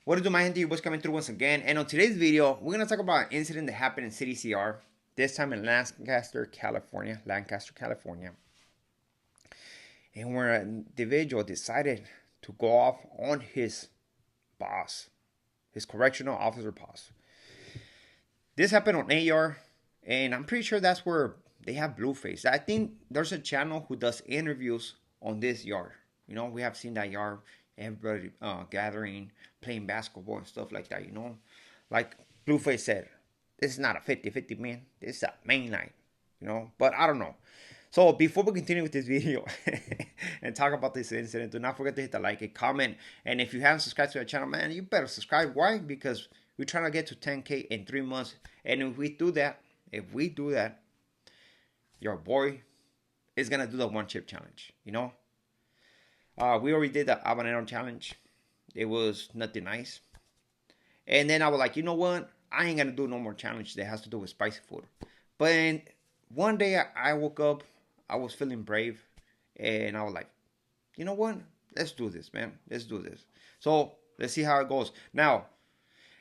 What is do, my gente? Your boys coming through once again. And on today's video, we're going to talk about an incident that happened in CDCR, this time in Lancaster, California. And where an individual decided to go off on his boss, his correctional officer boss. This happened on AR, and I'm pretty sure that's where they have Blueface. I think there's a channel who does interviews on this yard. We have seen that yard, everybody gathering, playing basketball and stuff like that. Like Blueface said, this is not a 50-50 man. This is a main line. But I don't know. So before we continue with this video and talk about this incident, do not forget to hit the like and comment. And if you haven't subscribed to our channel, man, you better subscribe. Why? Because we're trying to get to 10K in 3 months. And if we do that, your boy is gonna do the one chip challenge. We already did the habanero challenge. It was nothing nice. And then I was like, you know what? I ain't gonna do no more challenge that has to do with spicy food. But one day I woke up, I was feeling brave, and I was like, you know what? Let's do this, man. Let's do this. So let's see how it goes. Now,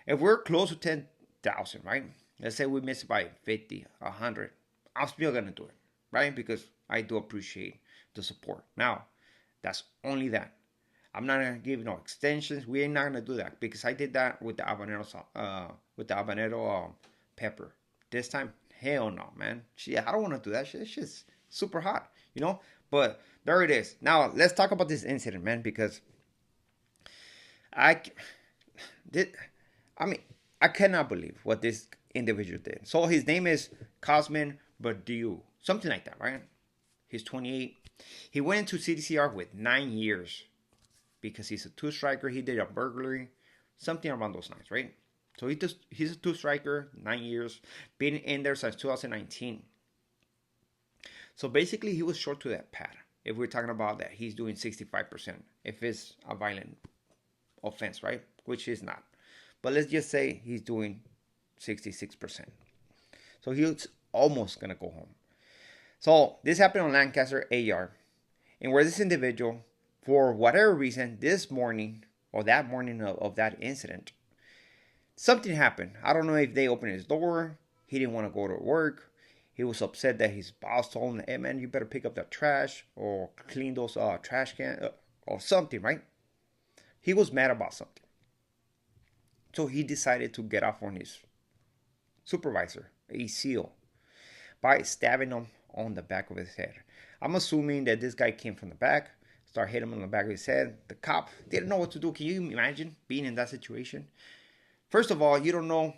if we're close to 10,000, right? Let's say we miss by 50, 100. I'm still gonna do it, right? Because I do appreciate the support. Now, that's only that. I'm not gonna give no extensions. We ain't not gonna do that because I did that with the habanero pepper. This time, hell no, man. I don't want to do that shit. It's just super hot. But there it is. Now let's talk about this incident, man, because I did. I mean, I cannot believe what this individual did. So his name is Cosmin Badiou, something like that, right? He's 28. He went into CDCR with 9 years because he's a two-striker. He did a burglary, something around those lines, right? So he's a two-striker, 9 years, been in there since 2019. So basically, he was short to that pad. If we're talking about that, he's doing 65%. If it's a violent offense, right? Which is not. But let's just say he's doing 66%. So he's almost going to go home. So this happened on Lancaster AR. And where this individual, for whatever reason, this morning or that morning of that incident, something happened. I don't know if they opened his door. He didn't want to go to work. He was upset that his boss told him, hey man, you better pick up the trash or clean those trash cans or something, right? He was mad about something. So he decided to get off on his supervisor, a SEAL, by stabbing him on the back of his head. I'm assuming that this guy came from the back, started hitting him on the back of his head. The cop didn't know what to do. Can you imagine being in that situation? First of all, you don't know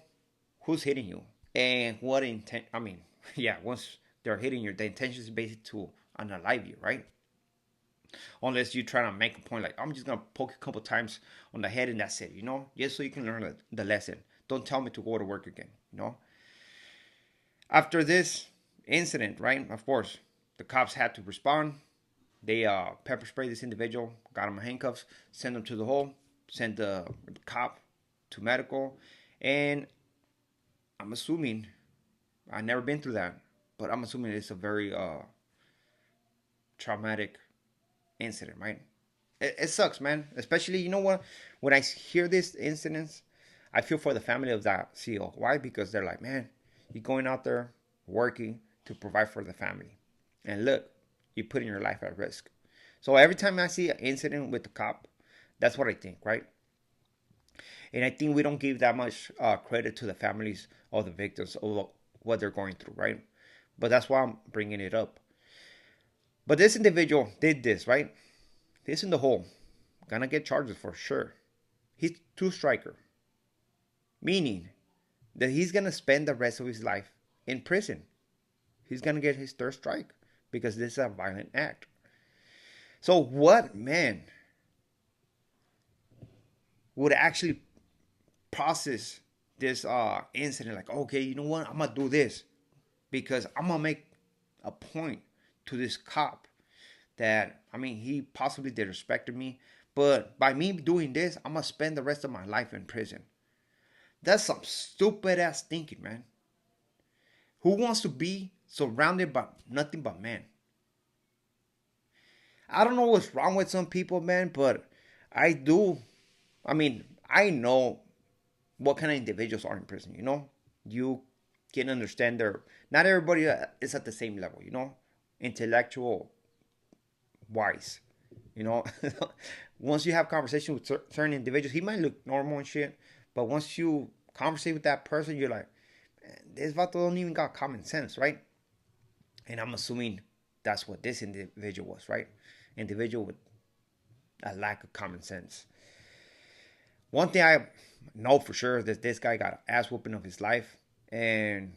who's hitting you and what intent. I mean, yeah, once they're hitting you, the intention is basically to unalive you, right? Unless you're trying to make a point like, I'm just going to poke you a couple times on the head and that's it, just so you can learn the lesson. Don't tell me to go to work again. After this incident, right, of course, the cops had to respond. They pepper sprayed this individual, got him in handcuffs, sent him to the hole, sent the cop to medical, and I'm assuming, I've never been through that, but I'm assuming it's a very traumatic incident, right? It sucks, man. Especially, you know what? When I hear these incidents, I feel for the family of that SEAL. Why? Because they're like, man, you're going out there working to provide for the family. And look, you're putting your life at risk. So every time I see an incident with the cop, that's what I think, right? And I think we don't give that much credit to the families of the victims of what they're going through, right? But that's why I'm bringing it up. But this individual did this, right? This in the hole. Gonna get charges for sure. He's two-striker. Meaning that he's gonna spend the rest of his life in prison. He's gonna get his third strike because this is a violent act. So what man would actually process this incident like, okay, you know what? I'm gonna do this because I'm gonna make a point to this cop that, I mean, he possibly disrespected me, but by me doing this, I'm gonna spend the rest of my life in prison. That's some stupid ass thinking, man. Who wants to be surrounded by nothing but men? I don't know what's wrong with some people, man, but I do. I mean, I know what kind of individuals are in prison. You know, you can understand their. Not everybody is at the same level. You know, intellectual wise. You know, once you have conversation with certain individuals, he might look normal and shit, but once you conversate with that person, you're like, man, this vato don't even got common sense, right? And I'm assuming that's what this individual was, right? Individual with a lack of common sense. One thing I know for sure is that this guy got an ass whooping of his life, and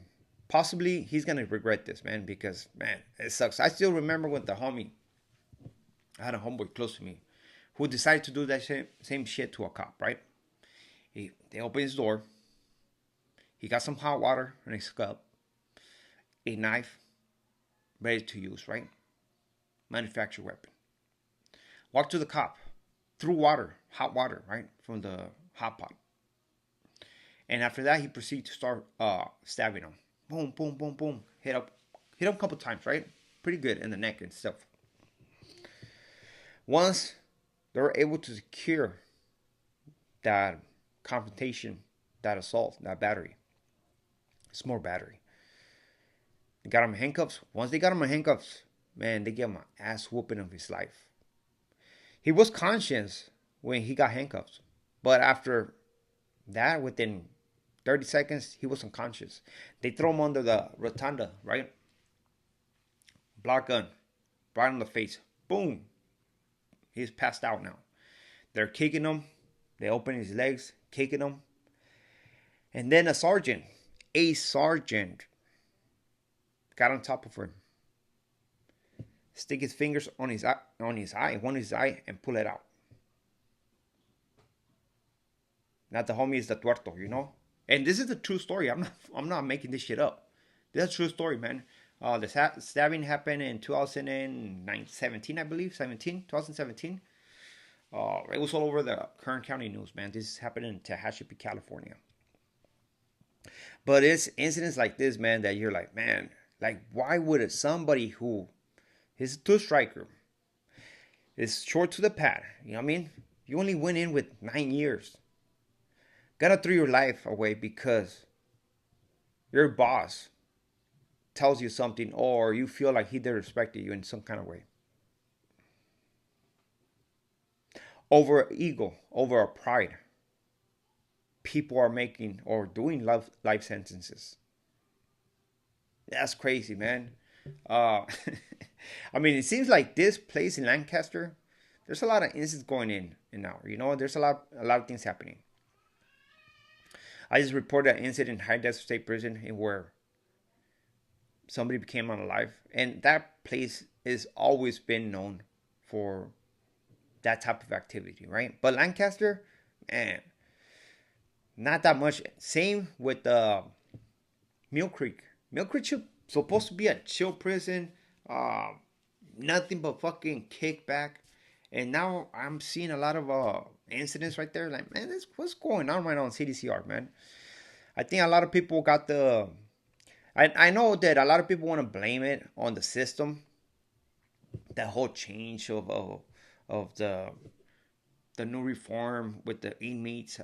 possibly he's gonna regret this, man, because man, it sucks. I still remember when the homie, I had a homeboy close to me, who decided to do that same shit to a cop, right? They opened his door. He got some hot water in his cup, a knife, ready to use, right? Manufactured weapon. Walked to the cop, threw water, hot water, right, from the hot pot. And after that, he proceeded to start stabbing him. Boom, boom, boom, boom. Hit him a couple times, right? Pretty good in the neck and stuff. Once they were able to secure that confrontation, that assault, that battery, small battery, they got him in handcuffs. Once they got him in handcuffs, man, they gave him an ass whooping of his life. He was conscious when he got handcuffed, but after that, within 30 seconds, he was unconscious. They throw him under the rotunda, right? Block gun, right on the face. Boom. He's passed out now. They're kicking him. They open his legs, kicking him. And then a sergeant got on top of him. Stick his fingers on his eye, one his eye, and pull it out. Not the homie is the tuerto, you know. And this is a true story. I'm not making this shit up. This is a true story, man. The stabbing happened in 2017, I believe, 2017. It was all over the Kern County news, man. This happened in Tehachapi, California. But it's incidents like this, man, that you're like, man, like, why would somebody who is a two-striker, is short to the pad, you know what I mean? You only went in with 9 years. Gotta throw your life away because your boss tells you something or you feel like he disrespected you in some kind of way. Over ego, over a pride, people are making or doing life sentences. That's crazy, man. I mean, it seems like this place in Lancaster, there's a lot of incidents going in now. You know, there's a lot of things happening. I just reported an incident in High Desert State Prison in where somebody became unalive, and that place has always been known for that type of activity, right? But Lancaster, man, not that much. Same with Mill Creek. Mill Creek supposed to be a chill prison, nothing but fucking kickback, and now I'm seeing a lot of incidents right there. Like, man, what's going on right now in CDCR, man? I think a lot of people got the. I know that a lot of people want to blame it on the system. That whole change of the new reform with the inmates,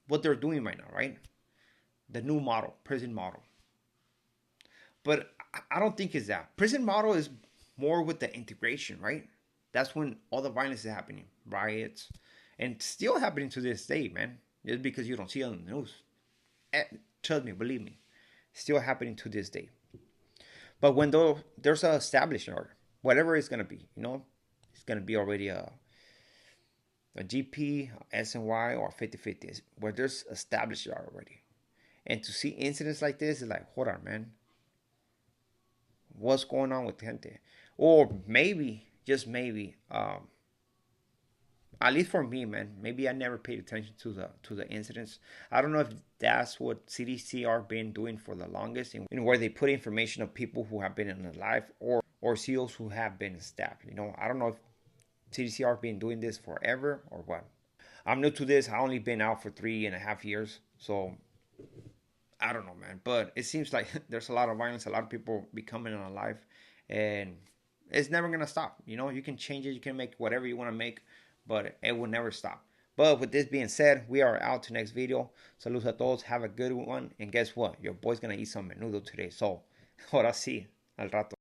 what they're doing right now, right? The new model, prison model. But I don't think it's that. Prison model is more with the integration, right? That's when all the violence is happening, riots, and still happening to this day, man. Just because you don't see it on the news. Trust me, believe me, still happening to this day. But when there's an established order, whatever it's gonna be, you know, it's gonna be already a GP, SNY, or 50-50, where there's established already. And to see incidents like this is like, hold on, man. What's going on with gente? Or maybe, just maybe, at least for me, man, maybe I never paid attention to the incidents. I don't know if that's what CDCR been doing for the longest, and where they put information of people who have been alive or SEALs who have been stabbed. You know, I don't know if CDCR been doing this forever or what. I'm new to this. I only been out for 3.5 years, so I don't know, man. But it seems like there's a lot of violence, a lot of people becoming alive, and it's never gonna stop. You know, you can change it, you can make whatever you want to make, but it will never stop. But with this being said, we are out to next video. Saludos a todos. Have a good one. And guess what? Your boy's gonna eat some menudo today. So, ahora sí, al rato.